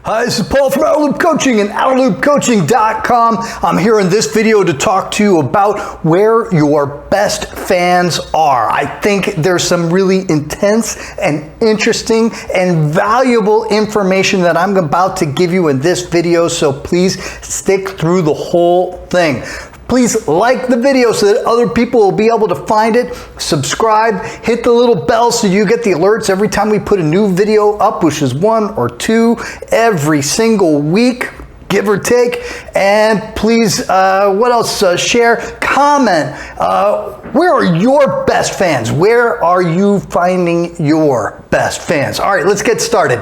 Hi, this is Paul from Outerloop Coaching and OuterloopCoaching.com. I'm here in this video to talk to you about where your best fans are. I think there's some really intense and interesting and valuable information that I'm about to give you in this video, so please stick through the whole thing. Please like the video so that other people will be able to find it. Subscribe, hit the little bell so you get the alerts every time we put a new video up, which is 1 or 2 every single week, give or take. And please, what else? Share, comment. Where are your best fans? Where are you finding your best fans? All right, let's get started.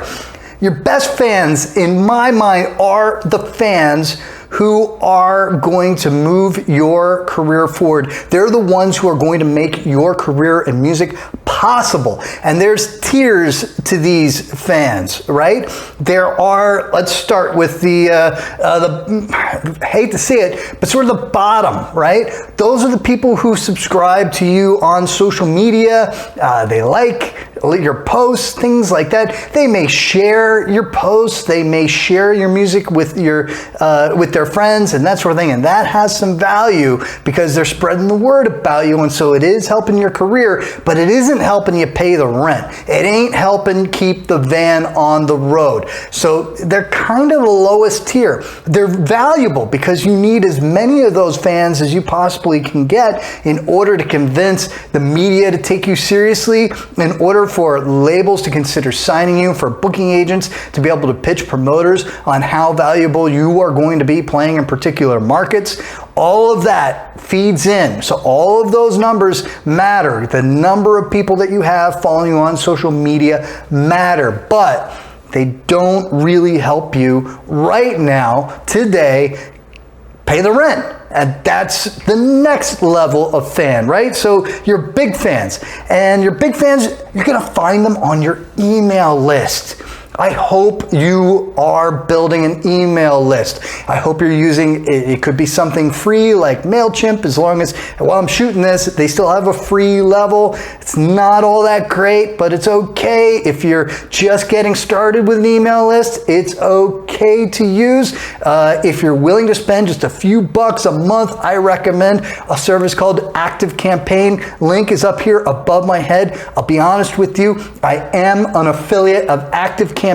Your best fans, in my mind, are the fans who are going to move your career forward. They're the ones who are going to make your career in music possible. And there's tiers to these fans, right? There are, let's start with the I hate to say it, but sort of the bottom, right? Those are the people who subscribe to you on social media. They like your posts, things like that. They may share your posts. They may share your music with their friends and that sort of thing. And that has some value because they're spreading the word about you. And so it is helping your career, but it isn't helping you pay the rent. It ain't helping keep the van on the road. So they're kind of the lowest tier. They're valuable because you need as many of those fans as you possibly can get in order to convince the media to take you seriously, in order for labels to consider signing you, for booking agents to be able to pitch promoters on how valuable you are going to be playing in particular markets. All of that feeds in. So all of those numbers matter. The number of people that you have following you on social media matter, but they don't really help you right now, today, pay the rent. And that's the next level of fan, right? So your big fans, and your big fans, you're gonna find them on your email list. I hope you are building an email list. I hope you're using, it could be something free like MailChimp, as long as, while I'm shooting this, they still have a free level. It's not all that great, but it's okay. If you're just getting started with an email list, it's okay to use. If you're willing to spend just a few bucks a month, I recommend a service called Active Campaign. Link is up here above my head. I'll be honest with you, I am an affiliate of Active Campaign,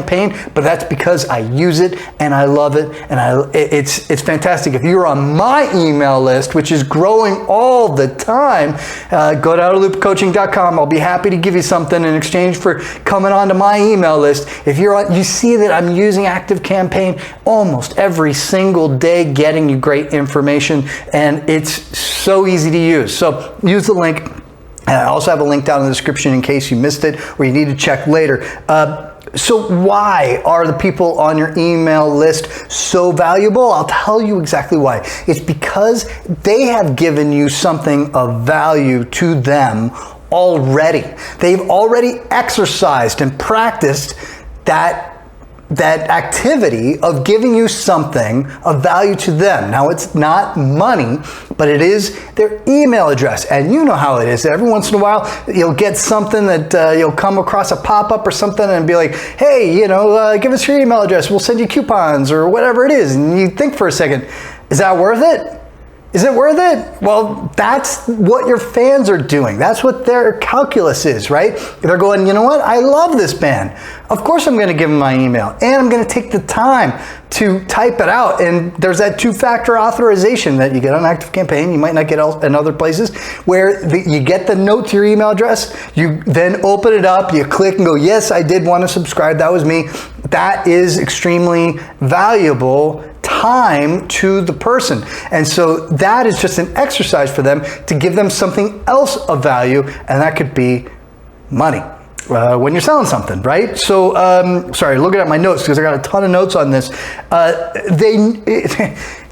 but that's because I use it and I love it, and it's fantastic. If you're on my email list, which is growing all the time, go to OuterloopCoaching.com. I'll be happy to give you something in exchange for coming onto my email list. If you're on, you see that I'm using Active Campaign almost every single day, getting you great information, and it's so easy to use. So use the link. And I also have a link down in the description in case you missed it or you need to check later. So why are the people on your email list so valuable? I'll tell you exactly why. It's because they have given you something of value to them already. They've already exercised and practiced that activity of giving you something of value to them. Now, it's not money, but it is their email address. And you know how it is. Every once in a while, you'll get something that you'll come across a pop-up or something and be like, hey, give us your email address. We'll send you coupons or whatever it is. And you think for a second, is that worth it? Is it worth it? Well, that's what your fans are doing. That's what their calculus is, right? They're going, you know what? I love this band. Of course I'm going to give them my email, and I'm going to take the time to type it out. And there's that 2-factor authorization that you get on Active Campaign. You might not get in other places, where you get the note to your email address. You then open it up, you click and go, yes, I did want to subscribe. That was me. That is extremely valuable time to the person. And so that is just an exercise for them to give them something else of value, and that could be money. When you're selling something, right? So, sorry, looking at my notes because I got a ton of notes on this.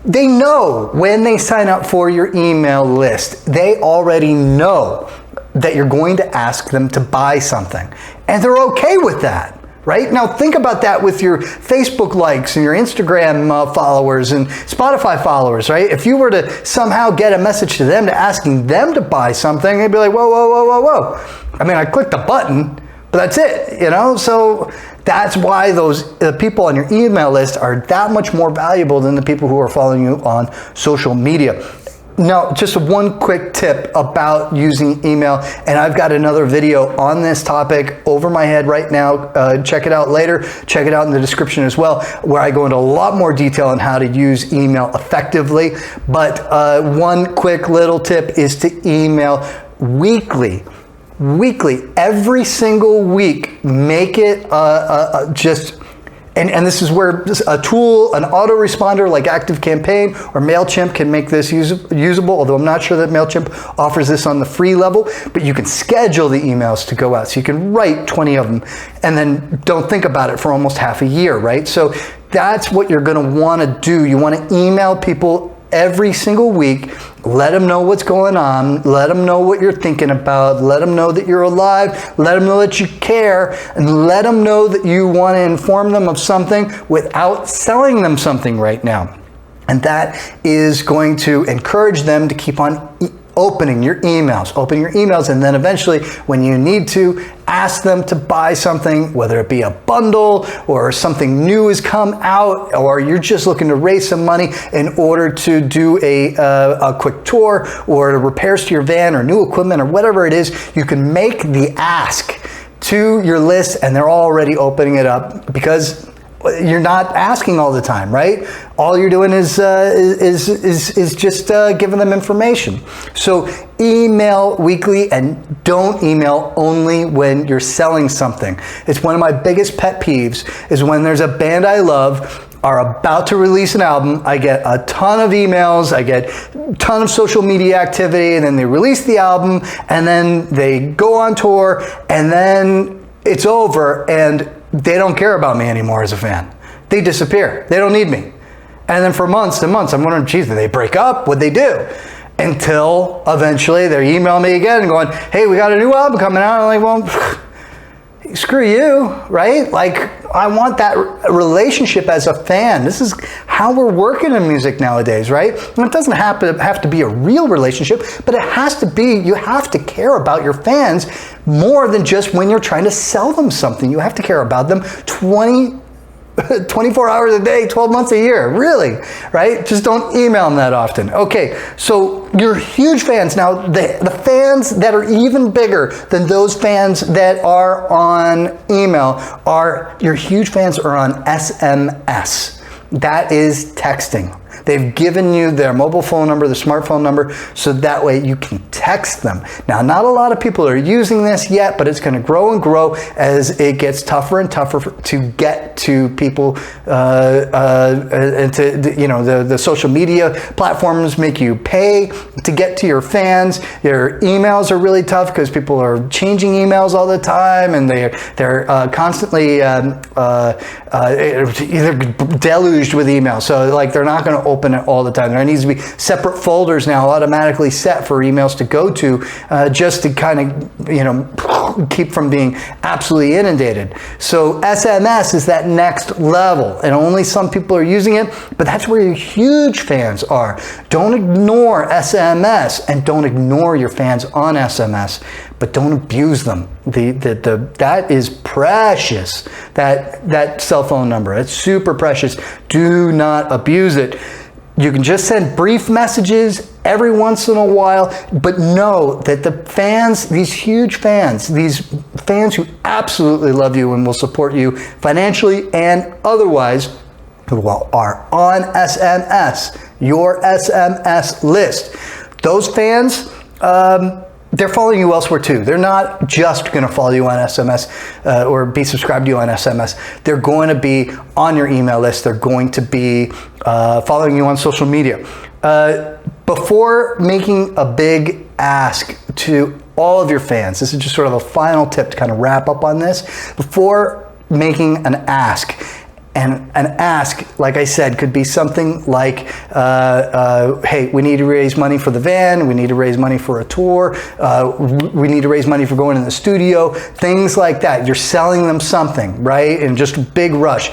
They know when they sign up for your email list, they already know that you're going to ask them to buy something, and they're okay with that. Right? Now think about that with your Facebook likes and your Instagram followers and Spotify followers, right? If you were to somehow get a message to them, to asking them to buy something, they'd be like, whoa, whoa, whoa, whoa, whoa. I mean, I clicked the button, but that's it, So That's why the people on your email list are that much more valuable than the people who are following you on social media. Now, just one quick tip about using email, and I've got another video on this topic over my head right now. Check it out later. Check it out in the description as well, where I go into a lot more detail on how to use email effectively. But one quick little tip is to email weekly. Every single week. Make it and this is where a tool, an autoresponder like ActiveCampaign or MailChimp can make this usable, although I'm not sure that MailChimp offers this on the free level, but you can schedule the emails to go out. So you can write 20 of them and then don't think about it for almost half a year, right? So that's what you're gonna wanna do. You wanna email people every single week, let them know what's going on, let them know what you're thinking about, let them know that you're alive, let them know that you care, and let them know that you want to inform them of something without selling them something right now. And that is going to encourage them to keep on opening your emails, and then eventually when you need to, ask them to buy something, whether it be a bundle or something new has come out, or you're just looking to raise some money in order to do a quick tour or repairs to your van or new equipment or whatever it is. You can make the ask to your list and they're already opening it up because you're not asking all the time, right? All you're doing is just giving them information. So email weekly, and don't email only when you're selling something. It's one of my biggest pet peeves is when there's a band I love are about to release an album. I get a ton of emails, I get a ton of social media activity, and then they release the album, and then they go on tour, and then it's over, and they don't care about me anymore as a fan. They disappear. They don't need me. And then for months and months, I'm wondering, geez, did they break up? What'd they do? Until eventually they email me again and going, hey, we got a new album coming out. I'm like, well, screw you, right? Like, I want that relationship as a fan. This is how we're working in music nowadays, right? And it doesn't have to be a real relationship, but it has to be, you have to care about your fans more than just when you're trying to sell them something. You have to care about them 24 hours a day, 12 months a year, really, right? Just don't email them that often. Okay, so your huge fans. Now, the fans that are even bigger than those fans that are on email are, your huge fans are on SMS. That is texting. They've given you their mobile phone number, their smartphone number, so that way you can text them. Now, not a lot of people are using this yet, but it's going to grow and grow as it gets tougher and tougher to get to people, and to, you know, the social media platforms make you pay to get to your fans. Your emails are really tough because people are changing emails all the time, and they're constantly either deluged with emails. So like they're not going to open it all the time. There needs to be separate folders now automatically set for emails to go to, just to kind of, you know, keep from being absolutely inundated. So SMS is that next level, and only some people are using it, but that's where your huge fans are. Don't ignore SMS, and don't ignore your fans on SMS, but don't abuse them. That is precious, that cell phone number. It's super precious. Do not abuse it. You can just send brief messages every once in a while, but know that the fans, these huge fans, these fans who absolutely love you and will support you financially and otherwise, who are on SMS, your SMS list. Those fans, they're following you elsewhere too. They're not just going to follow you on SMS or be subscribed to you on SMS. They're going to be on your email list. They're going to be following you on social media. Before making a big ask to all of your fans, this is just sort of a final tip to kind of wrap up on this. Before making an ask, and an ask, like I said, could be something like, hey, we need to raise money for the van, we need to raise money for a tour, we need to raise money for going in the studio, things like that. You're selling them something, right? And just a big rush.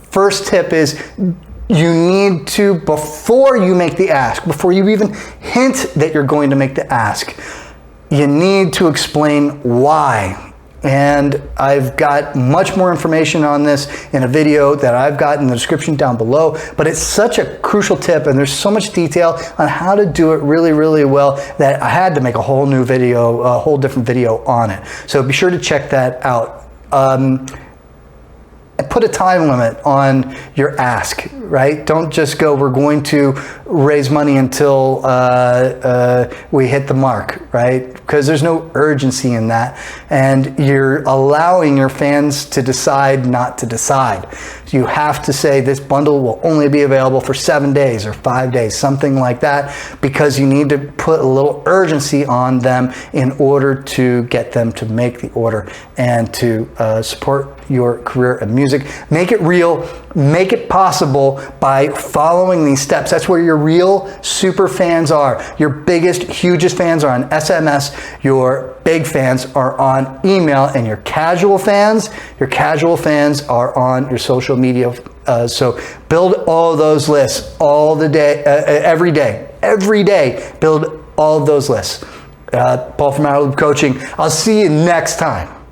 First tip is, you need to, before you make the ask, before you even hint that you're going to make the ask, you need to explain why And I've got much more information on this in a video that I've got in the description down below, but it's such a crucial tip and there's so much detail on how to do it really, really well that I had to make a whole new video, a whole different video on it. So be sure to check that out. Put a time limit on your ask, right? Don't just go, we're going to raise money until we hit the mark, right? Because there's no urgency in that. And you're allowing your fans to decide not to decide. You have to say this bundle will only be available for 7 days or 5 days, something like that, because you need to put a little urgency on them in order to get them to make the order and to support your career in music. Make it real, make it possible by following these steps. That's where your real super fans are. Your biggest, hugest fans are on SMS. Your big fans are on email, and your casual fans are on your social media. So build all those lists all the day, every day. Build all of those lists. Paul from Outerloop Coaching. I'll see you next time.